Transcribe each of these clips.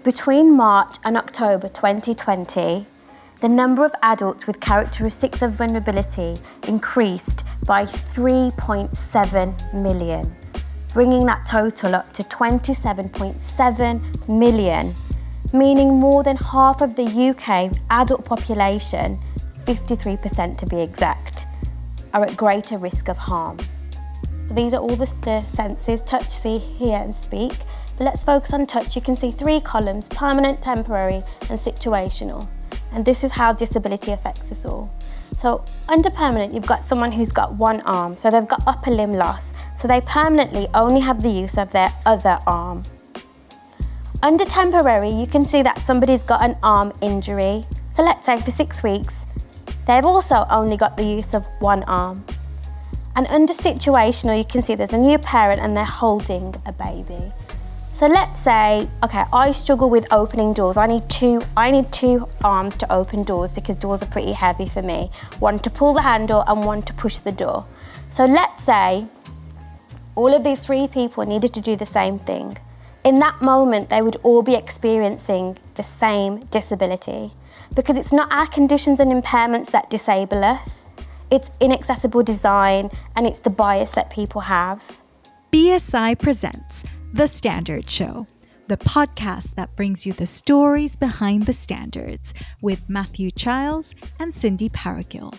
between March and October 2020, the number of adults with characteristics of vulnerability increased by 3.7 million, bringing that total up to 27.7 million, meaning more than half of the UK adult population, 53% to be exact, are at greater risk of harm. These are all the senses: touch, see, hear and speak. But let's focus on touch. You can see 3 columns: permanent, temporary and situational. And this is how disability affects us all. So under permanent, you've got someone who's got one arm, so they've got upper limb loss, so they permanently only have the use of their other arm. Under temporary, you can see that somebody's got an arm injury. So let's say for 6 weeks, they've also only got the use of one arm. And under situational, you can see there's a new parent and they're holding a baby. So let's say, okay, I struggle with opening doors. I need two arms to open doors because doors are pretty heavy for me. One to pull the handle and one to push the door. So let's say all of these 3 people needed to do the same thing. In that moment, they would all be experiencing the same disability, because it's not our conditions and impairments that disable us. It's inaccessible design and it's the bias that people have. BSI presents The Standard Show, the podcast that brings you the stories behind the standards with Matthew Childs and Cindy Paragill.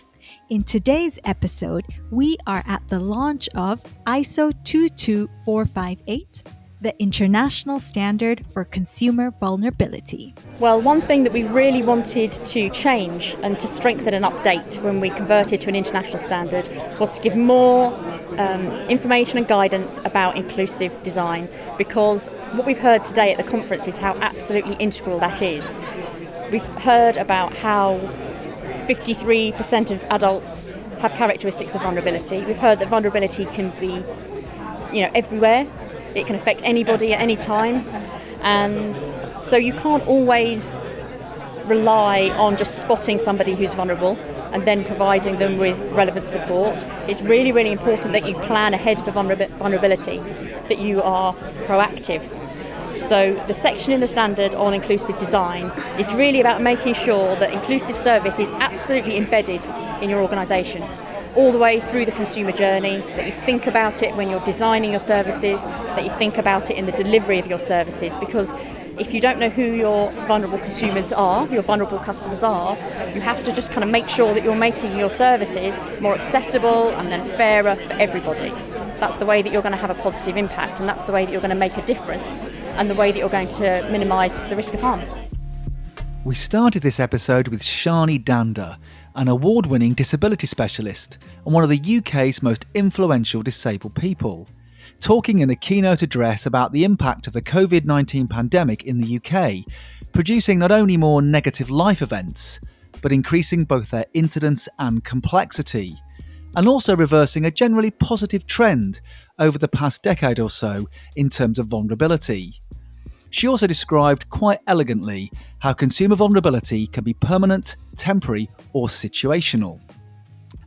In today's episode, we are at the launch of ISO 22458, the International Standard for Consumer Vulnerability. Well, one thing that we really wanted to change and to strengthen and update when we converted to an international standard was to give more information and guidance about inclusive design, because what we've heard today at the conference is how absolutely integral that is. We've heard about how 53% of adults have characteristics of vulnerability. We've heard that vulnerability can be, everywhere. It can affect anybody at any time, and so you can't always rely on just spotting somebody who's vulnerable and then providing them with relevant support. It's really, really important that you plan ahead for vulnerability, that you are proactive. So the section in the standard on inclusive design is really about making sure that inclusive service is absolutely embedded in your organisation, all the way through the consumer journey, that you think about it when you're designing your services, that you think about it in the delivery of your services, because if you don't know who your vulnerable consumers are, your vulnerable customers are, you have to just kind of make sure that you're making your services more accessible and then fairer for everybody. That's the way that you're going to have a positive impact, and that's the way that you're going to make a difference, and the way that you're going to minimise the risk of harm. We started this episode with Shani Danda, an award-winning disability specialist and one of the UK's most influential disabled people, talking in a keynote address about the impact of the COVID-19 pandemic in the UK, producing not only more negative life events, but increasing both their incidence and complexity, and also reversing a generally positive trend over the past decade or so in terms of vulnerability. She also described quite elegantly how consumer vulnerability can be permanent, temporary or situational.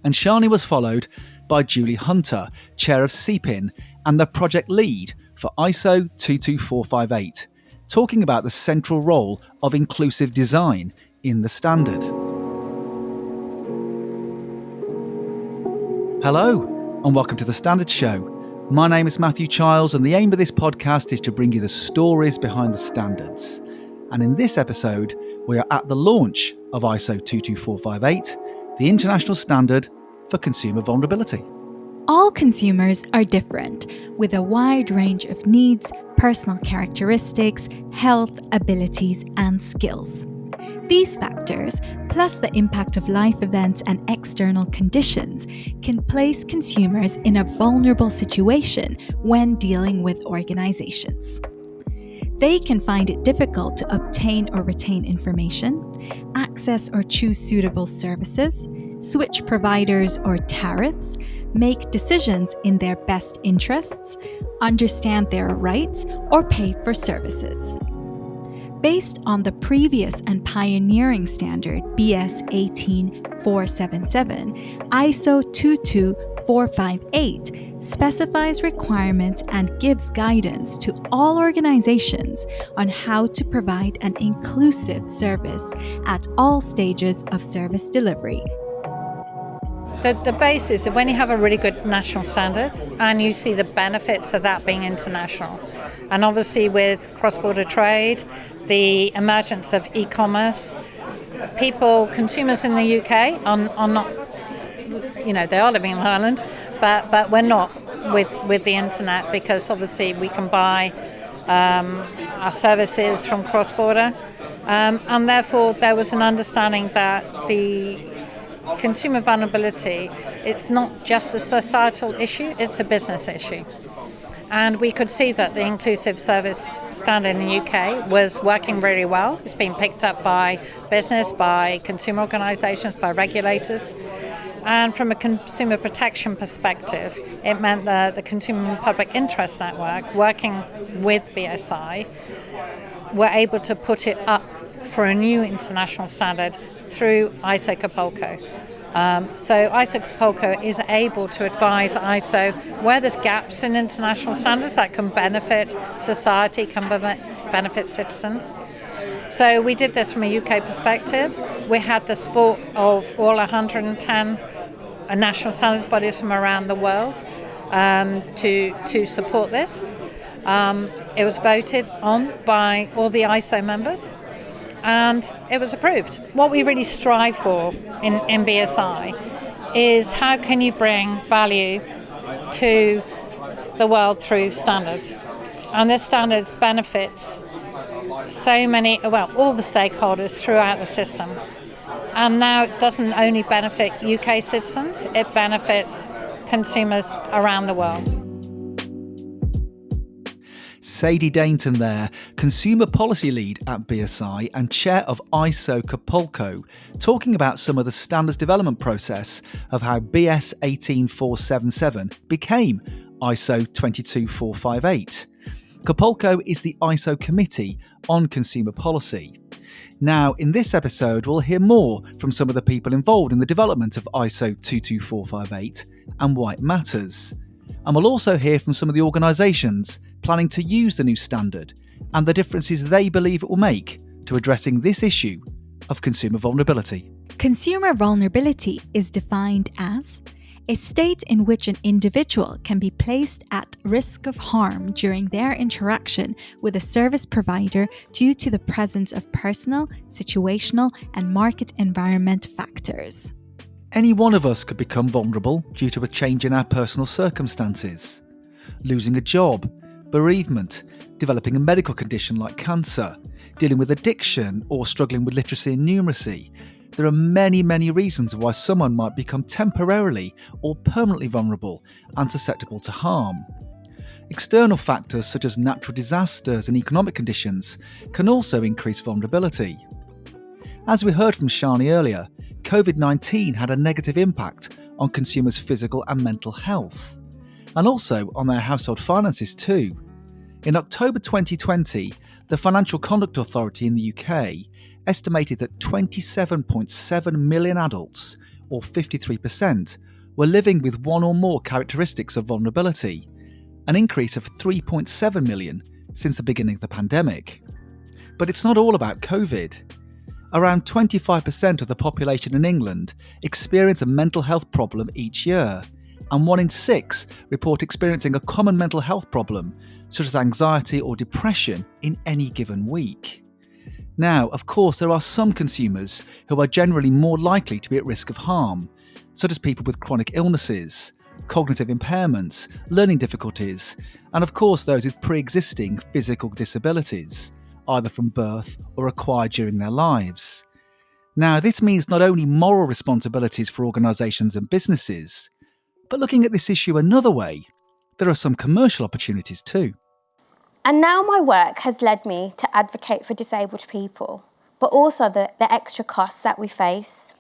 And Shani was followed by Julie Hunter, Chair of CPIN and the project lead for ISO 22458, talking about the central role of inclusive design in the standard. Hello and welcome to The Standard Show. My name is Matthew Childs, and the aim of this podcast is to bring you the stories behind the standards. And in this episode, we are at the launch of ISO 22458, the International Standard for Consumer Vulnerability. All consumers are different, with a wide range of needs, personal characteristics, health, abilities, and skills. These factors, plus the impact of life events and external conditions, can place consumers in a vulnerable situation when dealing with organizations. They can find it difficult to obtain or retain information, access or choose suitable services, switch providers or tariffs, make decisions in their best interests, understand their rights, or pay for services. Based on the previous and pioneering standard BS 18477, ISO 22458 specifies requirements and gives guidance to all organizations on how to provide an inclusive service at all stages of service delivery. The base is that when you have a really good national standard and you see the benefits of that being international, and obviously with cross-border trade, the emergence of e-commerce, consumers in the UK are not, they are living in Ireland, but we're not with the internet, because obviously we can buy our services from cross-border, and therefore there was an understanding that the consumer vulnerability, it's not just a societal issue, it's a business issue. And we could see that the inclusive service standard in the UK was working really well. It's been picked up by business, by consumer organisations, by regulators. And from a consumer protection perspective, it meant that the Consumer Public Interest Network, working with BSI, were able to put it up for a new international standard through ISO Capolco. So ISO Capolco is able to advise ISO where there's gaps in international standards that can benefit society, can benefit citizens. So we did this from a UK perspective. We had the support of all 110 national standards bodies from around the world to support this. It was voted on by all the ISO members, and it was approved. What we really strive for in BSI is how can you bring value to the world through standards. And this standards benefits all the stakeholders throughout the system. And now it doesn't only benefit UK citizens, it benefits consumers around the world. Sadie Dainton there, Consumer Policy Lead at BSI and Chair of ISO Capolco, talking about some of the standards development process of how BS 18477 became ISO 22458. Capolco is the ISO Committee on Consumer Policy. Now, in this episode, we'll hear more from some of the people involved in the development of ISO 22458 and why it matters. And we'll also hear from some of the organisations planning to use the new standard and the differences they believe it will make to addressing this issue of consumer vulnerability. Consumer vulnerability is defined as a state in which an individual can be placed at risk of harm during their interaction with a service provider due to the presence of personal, situational, and market environment factors. Any one of us could become vulnerable due to a change in our personal circumstances. Losing a job, bereavement, developing a medical condition like cancer, dealing with addiction, or struggling with literacy and numeracy. There are many, many reasons why someone might become temporarily or permanently vulnerable and susceptible to harm. External factors such as natural disasters and economic conditions can also increase vulnerability. As we heard from Shani earlier, COVID-19 had a negative impact on consumers' physical and mental health, and also on their household finances too. In October 2020, the Financial Conduct Authority in the UK estimated that 27.7 million adults, or 53%, were living with one or more characteristics of vulnerability, an increase of 3.7 million since the beginning of the pandemic. But it's not all about COVID. Around 25% of the population in England experience a mental health problem each year, and 1 in 6 report experiencing a common mental health problem, such as anxiety or depression, in any given week. Now, of course, there are some consumers who are generally more likely to be at risk of harm, such as people with chronic illnesses, cognitive impairments, learning difficulties, and of course those with pre-existing physical disabilities, either from birth or acquired during their lives. Now, this means not only moral responsibilities for organisations and businesses, but looking at this issue another way, there are some commercial opportunities too. And now my work has led me to advocate for disabled people, but also the extra costs that we face.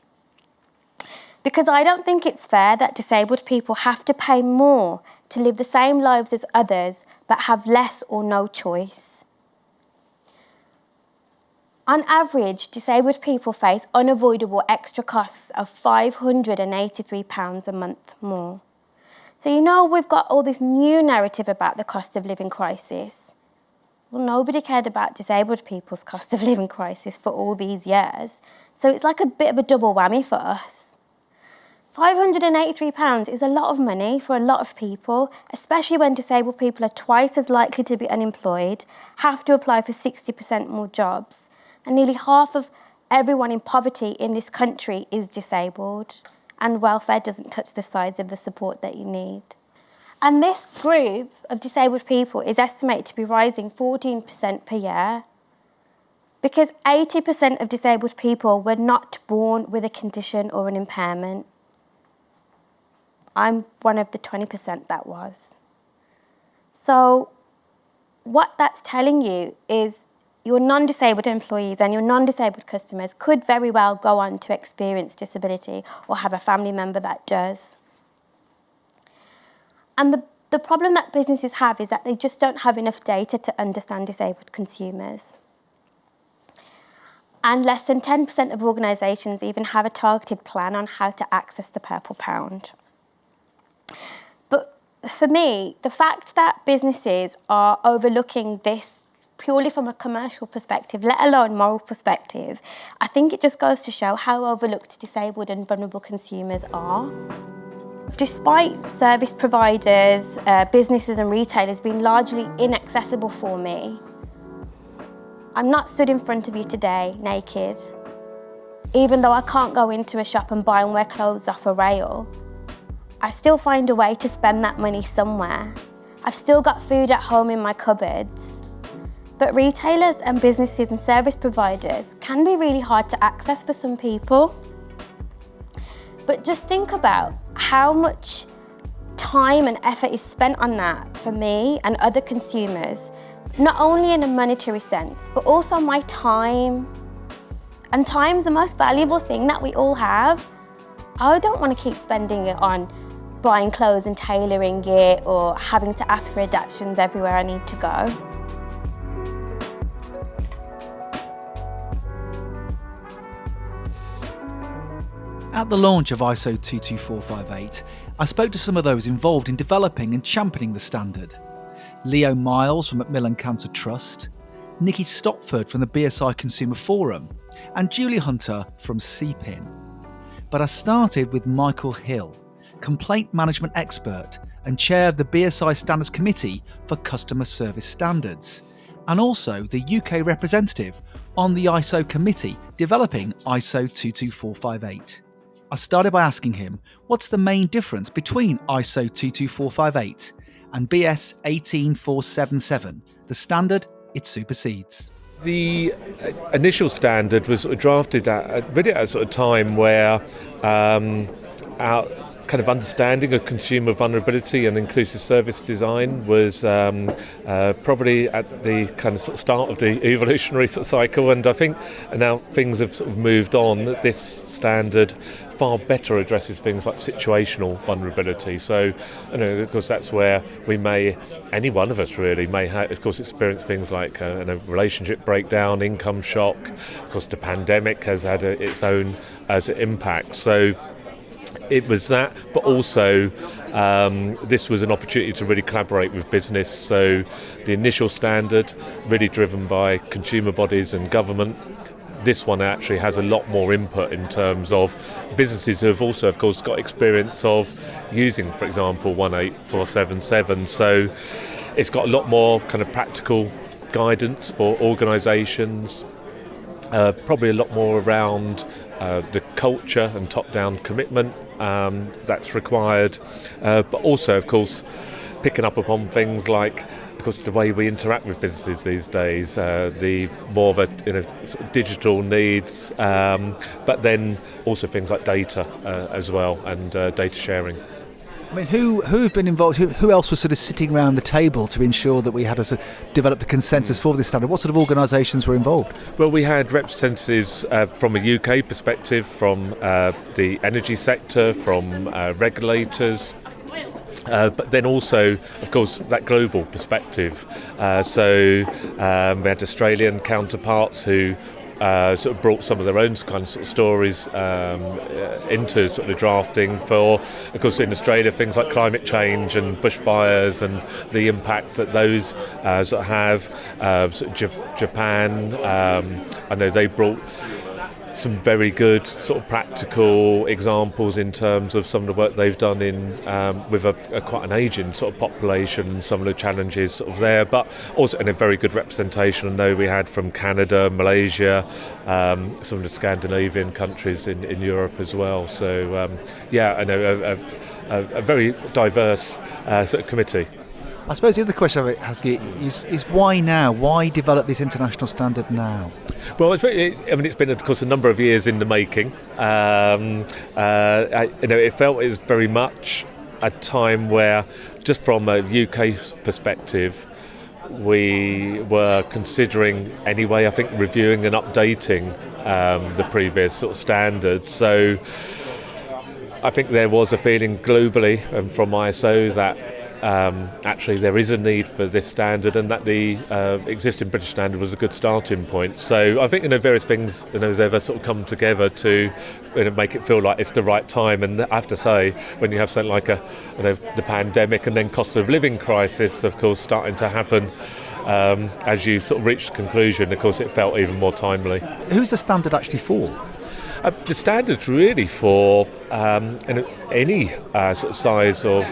Because I don't think it's fair that disabled people have to pay more to live the same lives as others, but have less or no choice. On average, disabled people face unavoidable extra costs of £583 a month more. So we've got all this new narrative about the cost of living crisis. Well, nobody cared about disabled people's cost of living crisis for all these years. So it's like a bit of a double whammy for us. £583 is a lot of money for a lot of people, especially when disabled people are twice as likely to be unemployed, have to apply for 60% more jobs, and nearly half of everyone in poverty in this country is disabled, and welfare doesn't touch the sides of the support that you need. And this group of disabled people is estimated to be rising 14% per year, because 80% of disabled people were not born with a condition or an impairment. I'm one of the 20% that was. So what that's telling you is your non-disabled employees and your non-disabled customers could very well go on to experience disability or have a family member that does. And the problem that businesses have is that they just don't have enough data to understand disabled consumers. And less than 10% of organisations even have a targeted plan on how to access the Purple Pound. But for me, the fact that businesses are overlooking this purely from a commercial perspective, let alone moral perspective, I think it just goes to show how overlooked disabled and vulnerable consumers are. Despite service providers, businesses and retailers being largely inaccessible for me, I'm not stood in front of you today naked. Even though I can't go into a shop and buy and wear clothes off a rail, I still find a way to spend that money somewhere. I've still got food at home in my cupboards. But retailers and businesses and service providers can be really hard to access for some people. But just think about how much time and effort is spent on that for me and other consumers, not only in a monetary sense, but also my time. And time's the most valuable thing that we all have. I don't want to keep spending it on buying clothes and tailoring it or having to ask for adaptations everywhere I need to go. At the launch of ISO 22458, I spoke to some of those involved in developing and championing the standard. Leo Miles from Macmillan Cancer Trust, Nikki Stopford from the BSI Consumer Forum, and Julie Hunter from CPIN. But I started with Michael Hill, complaint management expert and chair of the BSI Standards Committee for Customer Service Standards, and also the UK representative on the ISO committee developing ISO 22458. I started by asking him what's the main difference between ISO 22458 and BS 18477, the standard it supersedes. The initial standard was sort of drafted at a sort of time where our kind of understanding of consumer vulnerability and inclusive service design was probably at the kind of start of the evolutionary cycle, and I think now things have sort of moved on. This standard far better addresses things like situational vulnerability. So, of course, that's where any one of us really may have, of course, experience things like relationship breakdown, income shock. Of course, the pandemic has had its own impact. So it was that, but also this was an opportunity to really collaborate with business. So the initial standard, really driven by consumer bodies and government. This one actually has a lot more input in terms of businesses who have also, of course, got experience of using, for example, 18477. So it's got a lot more kind of practical guidance for organisations, probably a lot more around the culture and top-down commitment that's required, but also, of course, picking up upon things like, of course, the way we interact with businesses these days, the more of a sort of digital needs, but then also things like data as well, and data sharing. I mean, who've been involved? Who else was sort of sitting around the table to ensure that we had developed a consensus for this standard? What sort of organisations were involved? Well, we had representatives from a UK perspective, from the energy sector, from regulators. But then also, of course, that global perspective. So we had Australian counterparts who sort of brought some of their own kind of sort of stories into sort of drafting for, of course, in Australia, things like climate change and bushfires and the impact that those sort of have. Sort of Japan, I know they brought some very good sort of practical examples in terms of some of the work they've done in with a quite an ageing sort of population and some of the challenges sort of there, but also in a very good representation. I know we had from Canada, Malaysia, some of the Scandinavian countries in Europe as well. So I know a very diverse sort of committee. I suppose the other question I would ask you is why now? Why develop this international standard now? Well, it's been, of course, a number of years in the making. It felt it was very much a time where, just from a UK perspective, we were considering anyway, I think, reviewing and updating the previous sort of standard. So I think there was a feeling globally from ISO that actually there is a need for this standard, and that the existing British standard was a good starting point. So I think various things has ever sort of come together to make it feel like it's the right time. And I have to say, when you have something like the pandemic and then cost of living crisis, of course, starting to happen as you sort of reach the conclusion, of course, it felt even more timely. Who's the standard actually for? The standard's really for any sort of size of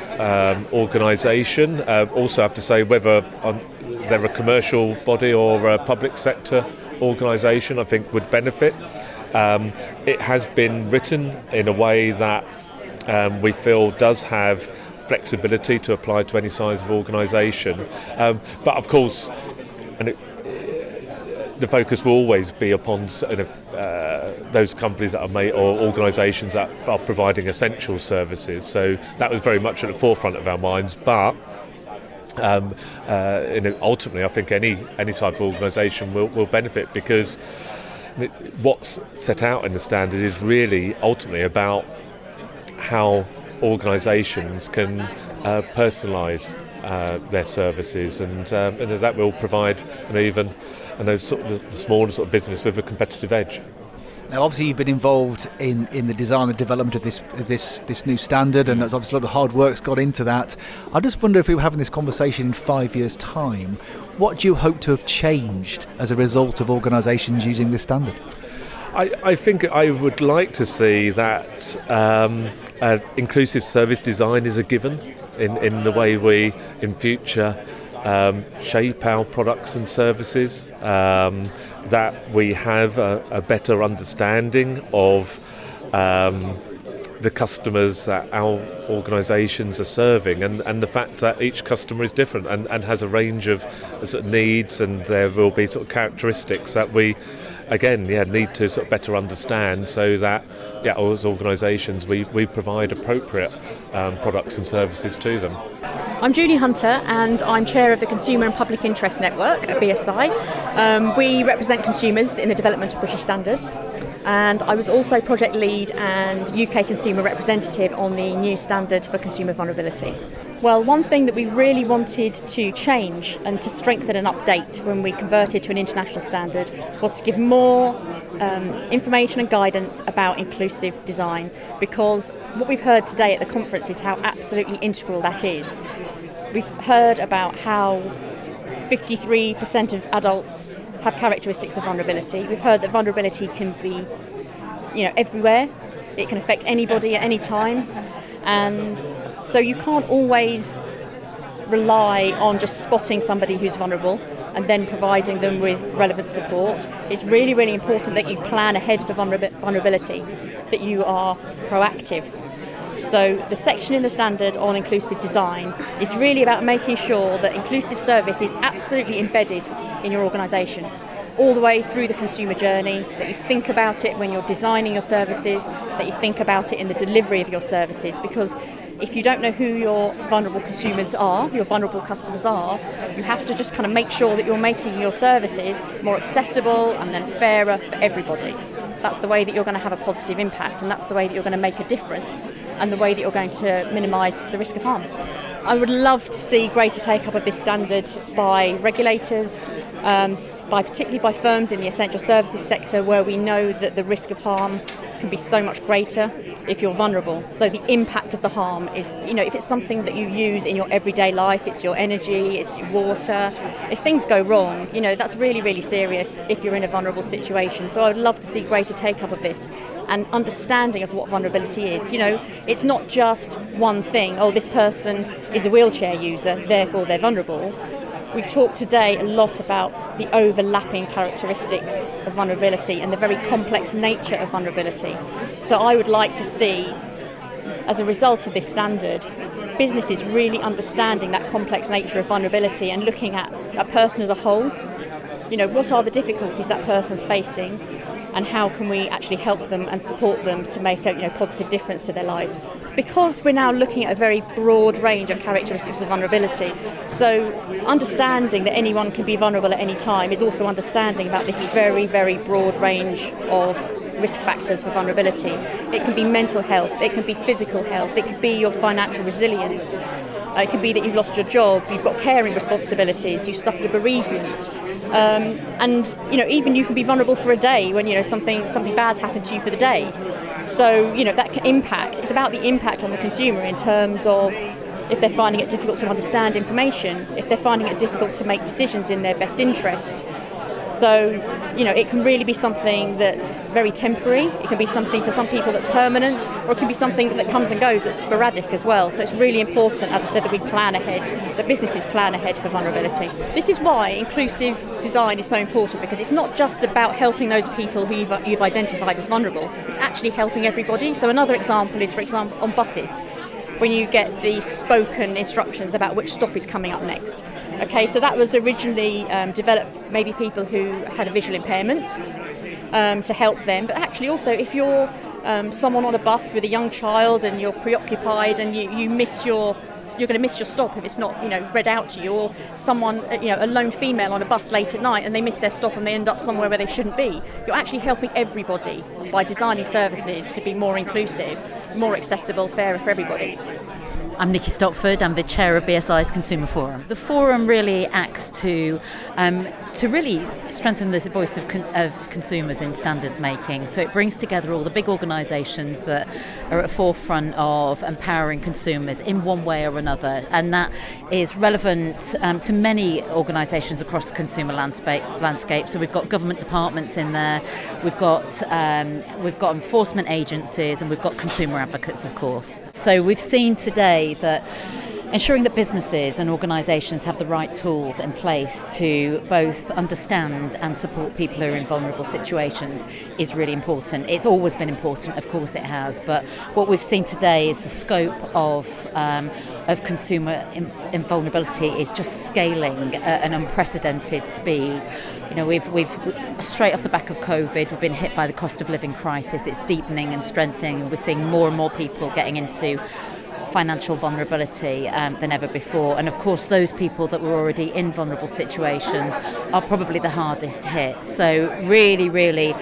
organisation. Also have to say whether they're a commercial body or a public sector organisation, I think would benefit. It has been written in a way that we feel does have flexibility to apply to any size of organisation. But of course, the focus will always be upon those companies that are or organisations that are providing essential services. So that was very much at the forefront of our minds. But ultimately, I think any type of organisation will benefit, because what's set out in the standard is really ultimately about how organisations can personalise their services, and that will provide even sort of the smaller sort of business with a competitive edge. Now, obviously, you've been involved in the design and development of this new standard, and there's obviously a lot of hard work's got into that. I just wonder, if we were having this conversation in 5 years' time, what do you hope to have changed as a result of organisations using this standard? I think I would like to see that inclusive service design is a given in the way we, in future, shape our products and services, that we have a better understanding of the customers that our organisations are serving, and the fact that each customer is different and has a range of sort of needs, and there will be sort of characteristics that we need to sort of better understand, so that as organisations we provide appropriate products and services to them. I'm Julie Hunter, and I'm chair of the Consumer and Public Interest Network at BSI. We represent consumers in the development of British standards, and I was also project lead and UK consumer representative on the new standard for consumer vulnerability. Well, one thing that we really wanted to change and to strengthen and update when we converted to an international standard was to give more information and guidance about inclusive design, because what we've heard today at the conference is how absolutely integral that is. We've heard about how 53% of adults have characteristics of vulnerability. We've heard that vulnerability can be, everywhere. It can affect anybody at any time, and so you can't always rely on just spotting somebody who's vulnerable and then providing them with relevant support. It's really, really important that you plan ahead for vulnerability, that you are proactive. So the section in the standard on inclusive design is really about making sure that inclusive service is absolutely embedded in your organisation, all the way through the consumer journey, that you think about it when you're designing your services, that you think about it in the delivery of your services, because if you don't know who your vulnerable consumers are, your vulnerable customers are, you have to just kind of make sure that you're making your services more accessible and then fairer for everybody. That's the way that you're going to have a positive impact, and that's the way that you're going to make a difference, and the way that you're going to minimise the risk of harm. I would love to see greater take-up of this standard by regulators, particularly by firms in the essential services sector, where we know that the risk of harm can be so much greater if you're vulnerable. So the impact of the harm is, if it's something that you use in your everyday life, it's your energy, it's your water, if things go wrong, that's really, really serious if you're in a vulnerable situation. So I would love to see greater take-up of this and understanding of what vulnerability is. It's not just one thing, this person is a wheelchair user, therefore they're vulnerable. We've talked today a lot about the overlapping characteristics of vulnerability and the very complex nature of vulnerability. So I would like to see, as a result of this standard, businesses really understanding that complex nature of vulnerability and looking at a person as a whole. What are the difficulties that person's facing, and how can we actually help them and support them to make a positive difference to their lives? Because we're now looking at a very broad range of characteristics of vulnerability, so understanding that anyone can be vulnerable at any time is also understanding about this very, very broad range of risk factors for vulnerability. It can be mental health, it can be physical health, it could be your financial resilience. It could be that you've lost your job, you've got caring responsibilities, you've suffered a bereavement. And even you can be vulnerable for a day when something bad's happened to you for the day. So that can impact. It's about the impact on the consumer in terms of if they're finding it difficult to understand information, if they're finding it difficult to make decisions in their best interest. So it can really be something that's very temporary. It can be something for some people that's permanent, or it can be something that comes and goes, that's sporadic as well. So it's really important, as I said, that we plan ahead, that businesses plan ahead for vulnerability. This is why inclusive design is so important, because it's not just about helping those people who you've identified as vulnerable. It's actually helping everybody. So another example is, for example, on buses, when you get the spoken instructions about which stop is coming up next. Okay, so that was originally developed for maybe people who had a visual impairment to help them, but actually also if you're someone on a bus with a young child and you're preoccupied and you miss you're going to miss your stop if it's not read out to you, or someone a lone female on a bus late at night and they miss their stop and they end up somewhere where they shouldn't be. You're actually helping everybody by designing services to be more inclusive, more accessible, fairer for everybody. I'm Nikki Stopford, I'm the chair of BSI's Consumer Forum. The forum really acts to really strengthen the voice of consumers in standards making. So it brings together all the big organisations that are at the forefront of empowering consumers in one way or another, and that is relevant to many organisations across the consumer landscape. So we've got government departments in there, we've got enforcement agencies, and we've got consumer advocates, of course. So we've seen today that ensuring that businesses and organisations have the right tools in place to both understand and support people who are in vulnerable situations is really important. It's always been important, of course it has, but what we've seen today is the scope of consumer invulnerability is just scaling at an unprecedented speed. We've straight off the back of COVID, we've been hit by the cost of living crisis. It's deepening and strengthening, and we're seeing more and more people getting into financial vulnerability than ever before. And of course, those people that were already in vulnerable situations are probably the hardest hit. So really, really,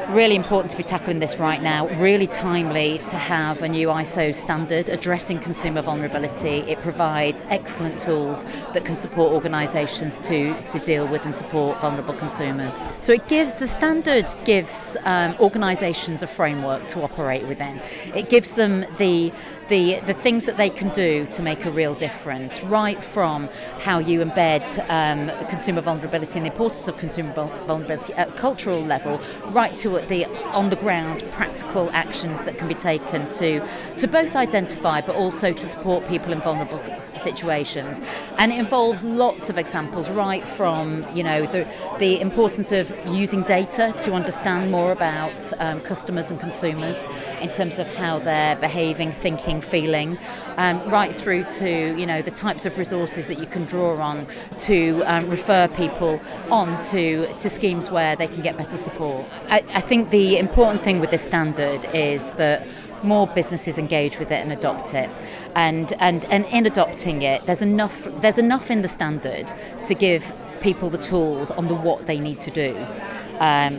really important to be tackling this right now. Really timely to have a new ISO standard addressing consumer vulnerability. It provides excellent tools that can support organisations to deal with and support vulnerable consumers. So the standard gives organisations a framework to operate within. It gives them the things that they can do to make a real difference, right from how you embed consumer vulnerability and the importance of consumer vulnerability at a cultural level, right to at the on-the-ground practical actions that can be taken to both identify but also to support people in vulnerable situations. And it involves lots of examples, right from the importance of using data to understand more about customers and consumers in terms of how they're behaving, thinking, feeling, right through to the types of resources that you can draw on to refer people on to schemes where they can get better support. I think the important thing with this standard is that more businesses engage with it and adopt it, and in adopting it, there's enough in the standard to give people the tools on what they need to do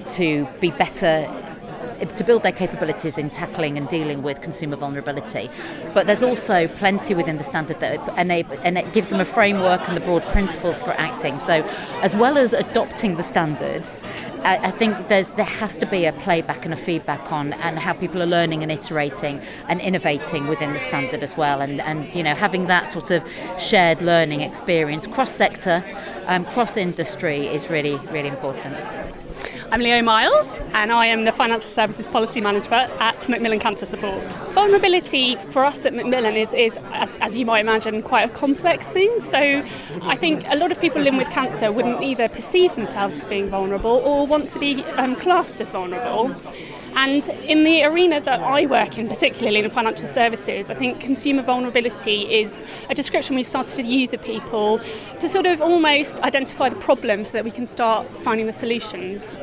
to be better to build their capabilities in tackling and dealing with consumer vulnerability. But there's also plenty within the standard that and it gives them a framework and the broad principles for acting. So as well as adopting the standard, I think there has to be a playback and a feedback on and how people are learning and iterating and innovating within the standard as well, and having that sort of shared learning experience cross-sector, cross-industry is really, really important. I'm Leo Miles, and I am the Financial Services Policy Manager at Macmillan Cancer Support. Vulnerability for us at Macmillan is as you might imagine, quite a complex thing. So I think a lot of people living with cancer wouldn't either perceive themselves as being vulnerable or want to be classed as vulnerable. And in the arena that I work in, particularly in financial services, I think consumer vulnerability is a description we started to use of people to sort of almost identify the problems so that we can start finding the solutions.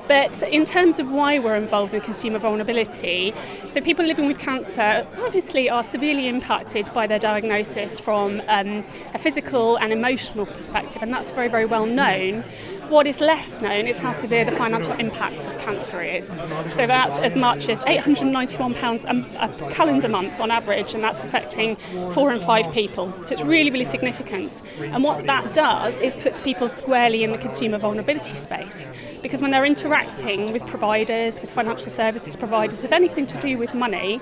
But in terms of why we're involved in consumer vulnerability, so people living with cancer obviously are severely impacted by their diagnosis from a physical and emotional perspective, and that's very, very well known. What is less known is how severe the financial impact of cancer is. So that's as much as £891 a calendar month on average, and that's affecting 4 in 5 people. So it's really, really significant. And what that does is puts people squarely in the consumer vulnerability space, because when they're interacting with providers, with financial services providers, with anything to do with money,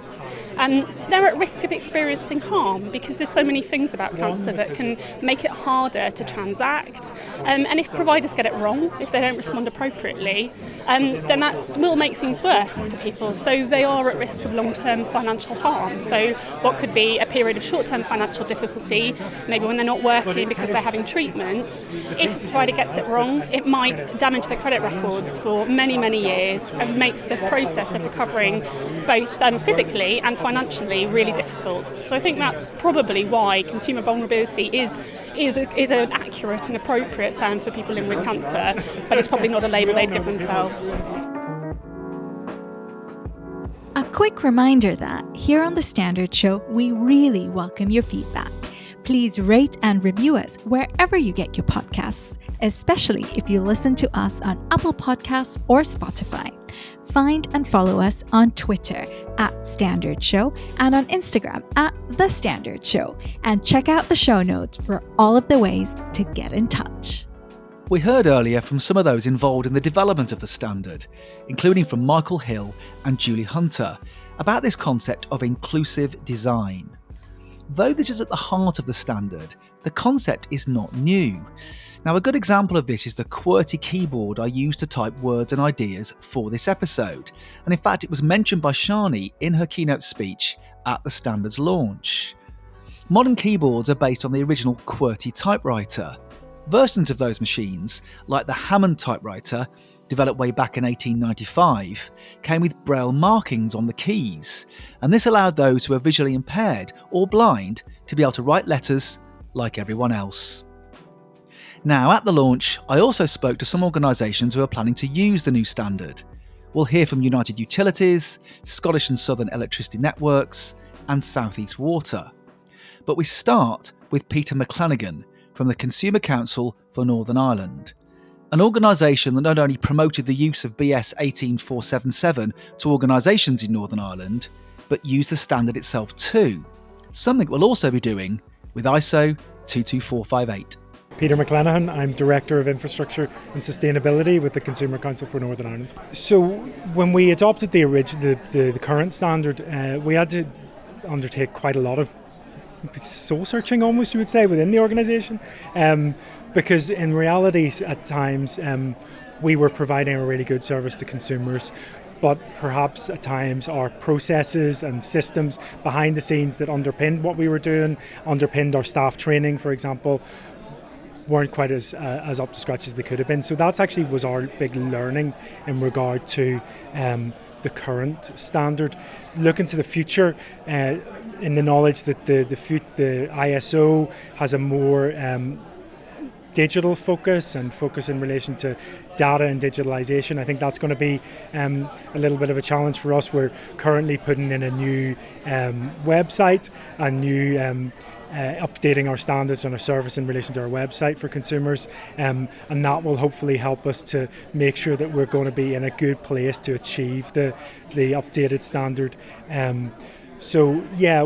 they're at risk of experiencing harm, because there's so many things about cancer that can make it harder to transact. And if providers get it wrong, if they don't respond appropriately, then that will make things worse for people. So they are at risk of long-term financial harm. So what could be a period of short-term financial difficulty, maybe when they're not working because they're having treatment, if the provider gets it wrong, it might damage their credit records for many, many years and makes the process of recovering both physically and financially really difficult. So I think that's probably why consumer vulnerability is an accurate and appropriate term for people living with cancer, but it's probably not a label they'd give themselves. A quick reminder that here on The Standard Show, we really welcome your feedback. Please rate and review us wherever you get your podcasts, especially if you listen to us on Apple Podcasts or Spotify. Find and follow us on Twitter @Standard Show and on Instagram @The Standard Show. And check out the show notes for all of the ways to get in touch. We heard earlier from some of those involved in the development of the standard, including from Michael Hill and Julie Hunter, about this concept of inclusive design. Though this is at the heart of the standard, the concept is not new. Now, a good example of this is the QWERTY keyboard I used to type words and ideas for this episode, and in fact it was mentioned by Shani in her keynote speech at the standard's launch. Modern keyboards are based on the original QWERTY typewriter. Versions of those machines, like the Hammond typewriter, developed way back in 1895, came with braille markings on the keys, and this allowed those who are visually impaired or blind to be able to write letters like everyone else. Now, at the launch, I also spoke to some organisations who are planning to use the new standard. We'll hear from United Utilities, Scottish and Southern Electricity Networks, and South East Water. But we start with Peter McClanagan from the Consumer Council for Northern Ireland, an organisation that not only promoted the use of BS 18477 to organisations in Northern Ireland, but used the standard itself too, something we'll also be doing with ISO 22458. Peter McClanahan, I'm Director of Infrastructure and Sustainability with the Consumer Council for Northern Ireland. So when we adopted the current standard, we had to undertake quite a lot of soul searching, almost you would say, within the organisation, because in reality at times we were providing a really good service to consumers, but perhaps at times our processes and systems behind the scenes that underpinned what we were doing, underpinned our staff training, for example, weren't quite as up to scratch as they could have been. So that's actually was our big learning in regard to the current standard. Looking to the future, in the knowledge that the ISO has a more digital focus and focus in relation to data and digitalisation. I think that's going to be a little bit of a challenge for us. We're currently putting in a new website, a new updating our standards and our service in relation to our website for consumers, and that will hopefully help us to make sure that we're going to be in a good place to achieve the updated standard.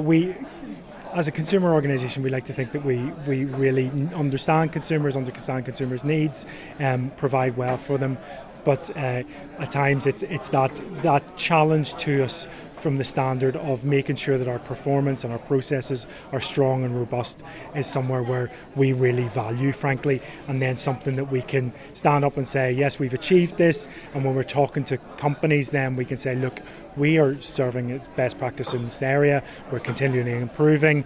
We, as a consumer organisation, we like to think that we really understand consumers' needs, provide well for them. But at times it's that challenge to us from the standard of making sure that our performance and our processes are strong and robust is somewhere where we really value, frankly, and then something that we can stand up and say, yes, we've achieved this. And when we're talking to companies, then we can say, look, we are serving best practice in this area, we're continually improving.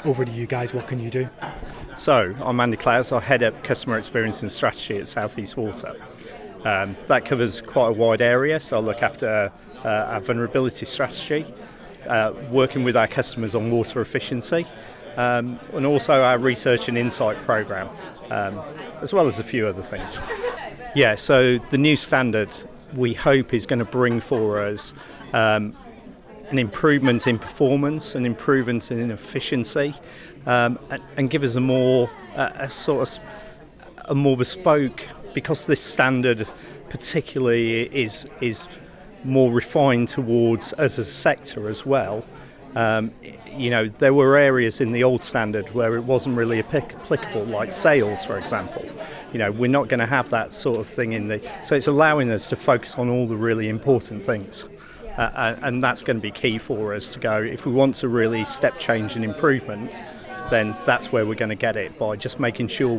Over to you guys, what can you do? So, I'm Andy Clowes, I head up Customer Experience and Strategy at South East Water. That covers quite a wide area, so I look after our vulnerability strategy, working with our customers on water efficiency, and also our research and insight programme, as well as a few other things. Yeah, so the new standard we hope is going to bring for us an improvement in performance, an improvement in efficiency, and give us a more bespoke, because this standard particularly is more refined towards us as a sector as well. There were areas in the old standard where it wasn't really applicable, like sales, for example. We're not going to have that sort of thing so it's allowing us to focus on all the really important things. And that's going to be key for us to go, if we want to really step change and improvement, then that's where we're going to get it, by just making sure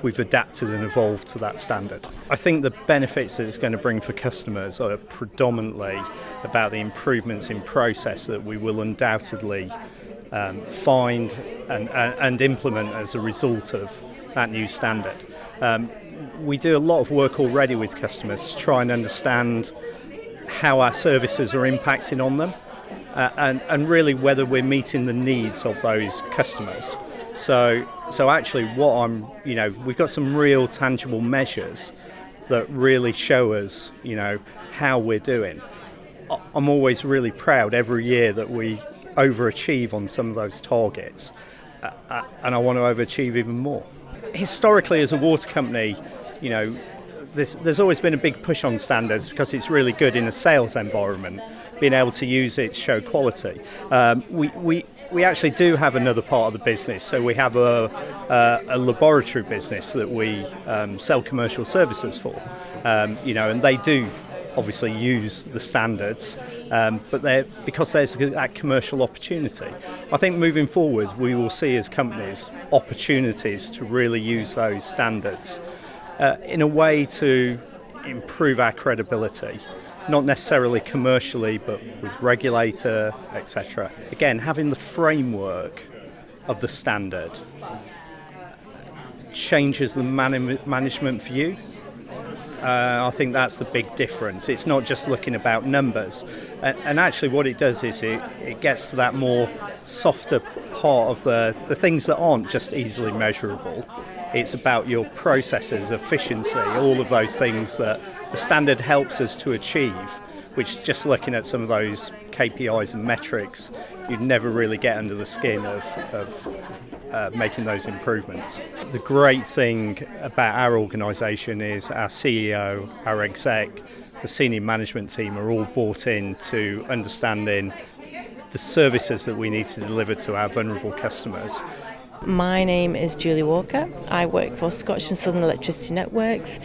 we've adapted and evolved to that standard. I think the benefits that it's going to bring for customers are predominantly about the improvements in process that we will undoubtedly find and implement as a result of that new standard. We do a lot of work already with customers to try and understand how our services are impacting on them, and really whether we're meeting the needs of those customers. So actually we've got some real tangible measures that really show us, how we're doing. I'm always really proud every year that we overachieve on some of those targets, and I want to overachieve even more. Historically, as a water company, there's always been a big push on standards because it's really good in a sales environment, being able to use it to show quality. We actually do have another part of the business, so we have a laboratory business that we sell commercial services for, and they do obviously use the standards, but because there's that commercial opportunity. I think moving forward we will see as companies opportunities to really use those standards in a way to improve our credibility, not necessarily commercially but with regulator, etc. Again, having the framework of the standard changes the management view. I think that's the big difference. It's not just looking about numbers, and actually what it does is it gets to that more softer part of the things that aren't just easily measurable. It's about your processes, efficiency, all of those things that the standard helps us to achieve, which just looking at some of those KPIs and metrics, you'd never really get under the skin of making those improvements. The great thing about our organisation is our CEO, our exec, the senior management team are all bought into understanding the services that we need to deliver to our vulnerable customers. My name is Julie Walker. I work for Scottish and Southern Electricity Networks,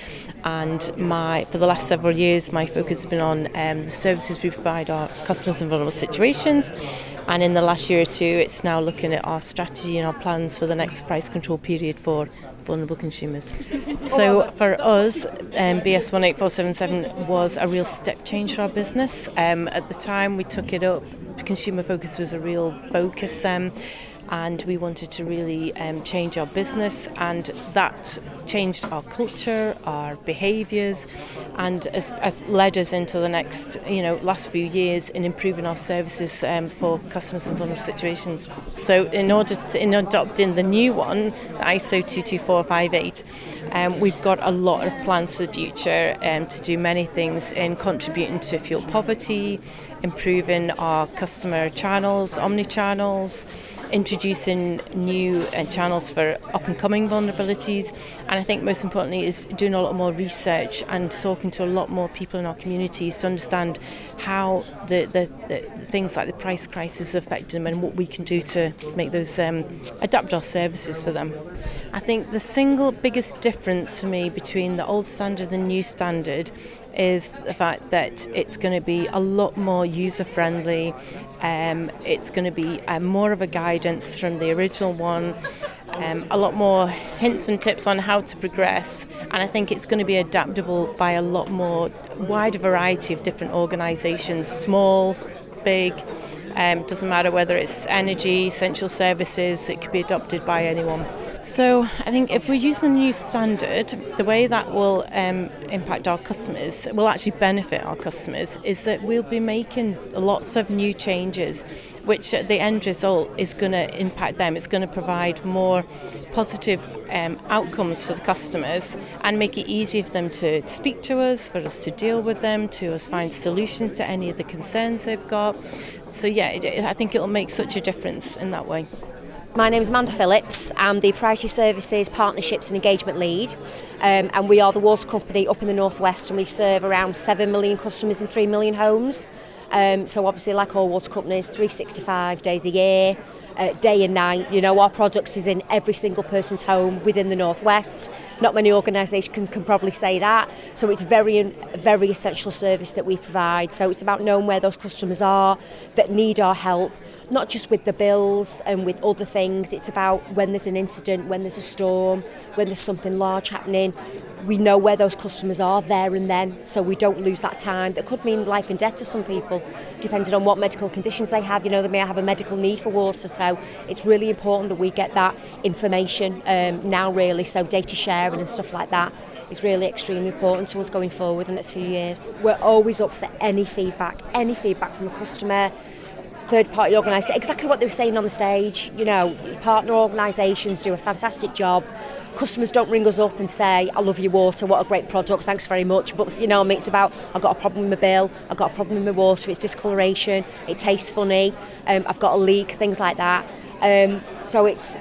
and for the last several years my focus has been on the services we provide our customers in vulnerable situations, and in the last year or two it's now looking at our strategy and our plans for the next price control period for vulnerable consumers. So for us, BS 18477 was a real step change for our business. At the time we took it up, consumer focus was a real focus, and we wanted to really change our business, and that changed our culture, our behaviours, and has led us into the next last few years in improving our services for customers in vulnerable situations. So in adopting the new one, the ISO 22458, we've got a lot of plans for the future to do many things in contributing to fuel poverty, improving our customer channels, omni-channels, introducing new channels for up-and-coming vulnerabilities, and I think most importantly is doing a lot more research and talking to a lot more people in our communities to understand how the things like the price crisis affect them and what we can do to make those adapt our services for them. I think the single biggest difference for me between the old standard and the new standard is the fact that it's going to be a lot more user-friendly. It's going to be more of a guidance from the original one, a lot more hints and tips on how to progress, and I think it's going to be adaptable by a lot more wider variety of different organisations, small, big. Doesn't matter whether it's energy, essential services, it could be adopted by anyone. So I think if we're using the new standard, the way that will impact our customers, will actually benefit our customers, is that we'll be making lots of new changes, which the end result is going to impact them. It's going to provide more positive outcomes for the customers and make it easier for them to speak to us, for us to deal with them, to us find solutions to any of the concerns they've got. So yeah, I think it'll make such a difference in that way. My name is Amanda Phillips. I'm the Priority Services Partnerships and Engagement Lead, and we are the water company up in the northwest, and we serve around 7 million customers in 3 million homes. So obviously, like all water companies, 365 days a year, day and night. You know, our product is in every single person's home within the northwest. Not many organisations can probably say that. So it's very essential service that we provide. So it's about knowing where those customers are that need our help. Not just with the bills and with other things, it's about when there's an incident, when there's a storm, when there's something large happening. We know where those customers are there and then, so we don't lose that time. That could mean life and death for some people, depending on what medical conditions they have. You know, they may have a medical need for water, so it's really important that we get that information now, really. So data sharing and stuff like that is really extremely important to us going forward in the next few years. We're always up for any feedback from a customer, third-party organisation, exactly what they were saying on the stage. You know, partner organisations do a fantastic job. Customers don't ring us up and say, I love your water, what a great product, thanks very much. But, you know, it's about, I've got a problem with my bill, I've got a problem with my water, it's discoloration, it tastes funny, I've got a leak, things like that. So it's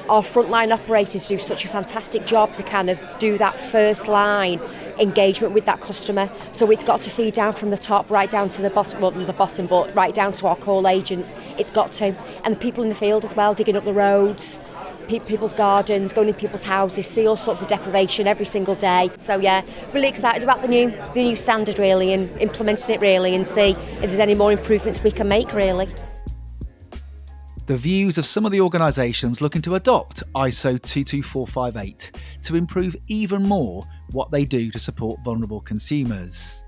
our frontline operators do such a fantastic job to kind of do that first line engagement with that customer. So it's got to feed down from the top right down to the bottom, well, not the bottom, but right down to our call agents. It's got to. And the people in the field as well, digging up the roads, people's gardens, going in people's houses, see all sorts of deprivation every single day. So yeah, really excited about the new standard really, and implementing it really, and see if there's any more improvements we can make really. The views of some of the organisations looking to adopt ISO 22458 to improve even more what they do to support vulnerable consumers.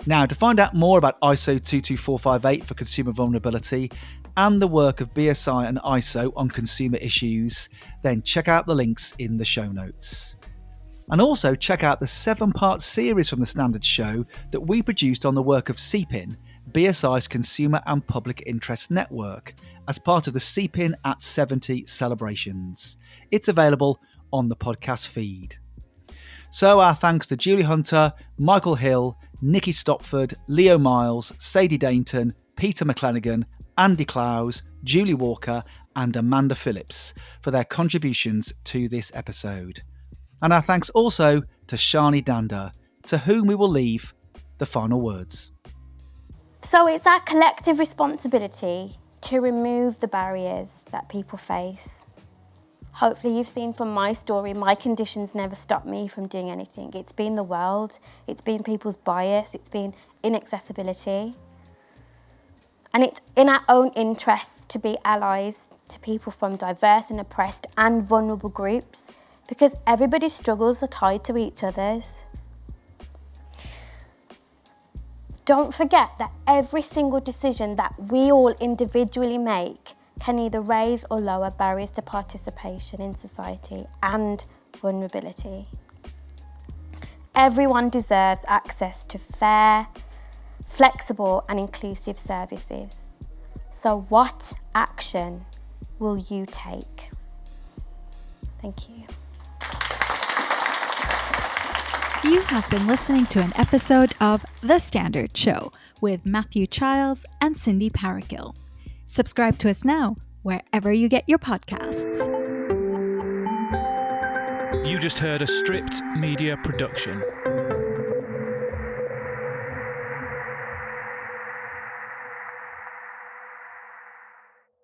Now, to find out more about ISO 22458 for consumer vulnerability and the work of BSI and ISO on consumer issues, then check out the links in the show notes. And also check out the 7-part series from the Standards Show that we produced on the work of CPIN, BSI's Consumer and Public Interest Network, as part of the CPIN at 70 celebrations. It's available on the podcast feed. So our thanks to Julie Hunter, Michael Hill, Nikki Stopford, Leo Miles, Sadie Dainton, Peter McClanagan, Andy Clowes, Julie Walker and Amanda Phillips for their contributions to this episode. And our thanks also to Shani Danda, to whom we will leave the final words. So it's our collective responsibility to remove the barriers that people face. Hopefully you've seen from my story, my conditions never stopped me from doing anything. It's been the world, it's been people's bias, it's been inaccessibility. And it's in our own interests to be allies to people from diverse and oppressed and vulnerable groups, because everybody's struggles are tied to each other's. Don't forget that every single decision that we all individually make can either raise or lower barriers to participation in society and vulnerability. Everyone deserves access to fair, flexible and inclusive services. So what action will you take? Thank you. You have been listening to an episode of The Standard Show with Matthew Childs and Cindy Parakill. Subscribe to us now wherever you get your podcasts. You just heard a Stripped Media production.